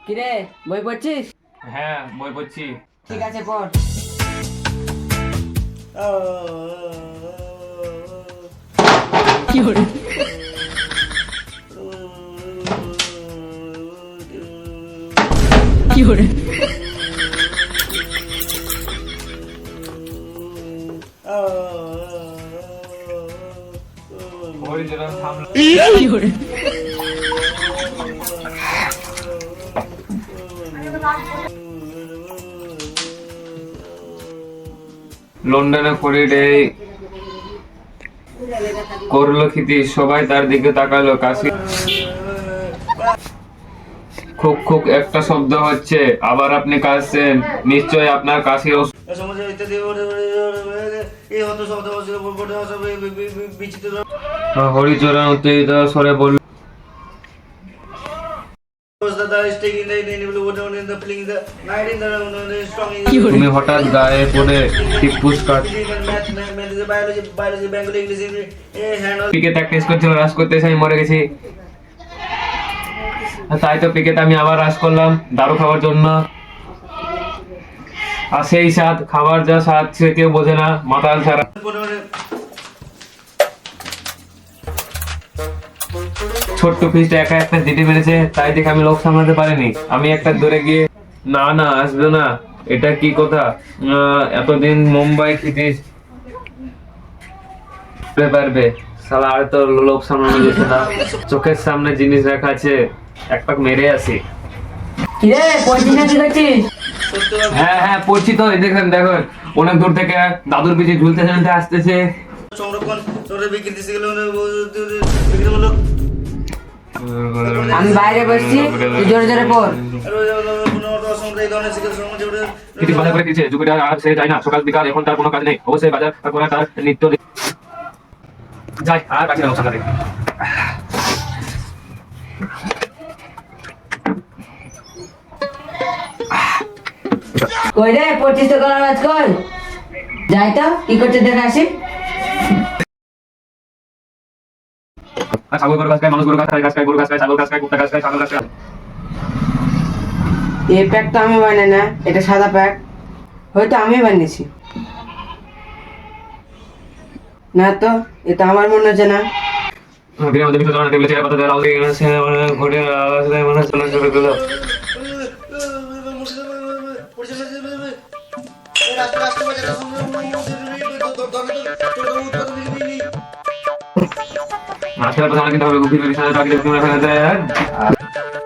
কিরে বই পড়ছিস? হ্যাঁ বই পড়ছি। ঠিক আছে পড়। কি হলো? কি হলো? ওই যেটা থামলো। কি হলো? লন্ডনে করিডে করলো খিতি, সবাই তার দিকে তাকালো। কাশি খুক খুক একটা শব্দ হচ্ছে। আবার আপনি কাশছেন, নিশ্চয়ই আপনার কাশির হরিচরণ উত্তেজিত স্বরে বলল, তুমি হঠাৎ গায়ে পড়ে টিপ্পুস কাট পিকে তাক টেস্ট করছিল, রাশ করতে এসে আমি মরে গেছি। তাই তো পিকেতে আমি আবার রাশ করলাম দারু খাওয়ার জন্য। আর সেই স্বাদ, খাবার যা স্বাদ সে কেউ বোঝে না, মাতাল ছাড়া। ছোট্ট ফিসটা একা একটা জিটি মেরেছে, তাই দেখে আমি লোক সামলাতে পারিনি। আমি একটা দূরে গিয়ে, না না আসবে না, এটা কি কথা? এতদিন মুম্বাই খিতিস পারবে সালা, আর তো লোক সামলানো যেত না। চোখের সামনে জিনিস রাখা আছে, এক পাক মেরে আসি। কিরে পড়ছিস না দেখছিস? হ্যাঁ হ্যাঁ পড়ছি তো। দেখেন দেখেন, অনেক দূর থেকে দাদুর পিছে ঝুলতে ঝুলতে আসতেছে। আমি বাইরে বসছি, তুই জোরে জোরে পড়। কিছু বাজার করে দিয়েছে, জুপিটার আর সে যায় না। সকাল বিকাল এখন তার কোনো কাজ নেই, অবশ্যই বাজার করে তার নিত্য যাই। আর কাছে না সকালে কই রে পড়ছিস তো গলার আওয়াজ কই? যাই তো কি করছে দেখে আসি। ছাগল গরু গাছ খায়, মানুষ গরু গাছ খায়, গাছ খায়, গরু গাছ খায়, ছাগল গাছ খায়, কুত্তা গাছ খায়, ছাগল গাছ খায়। এই প্যাক তো আমি বানাই না, এটা সাদা প্যাক, হয়তো আমি বানিয়েছি। না তো, এটা আমার মনে হচ্ছে না। গ্রামের মধ্যে কিছু ধরনের টেবিলে চেয়ার পাতা দেওয়া আছে, ঘোড়ে আওয়াজ দেয়, মনে চলে চলে গেল। মাছের পাশে অনেক কিন্তু হবে, গভীর বিছানা চাকরি ফেলে দেয়।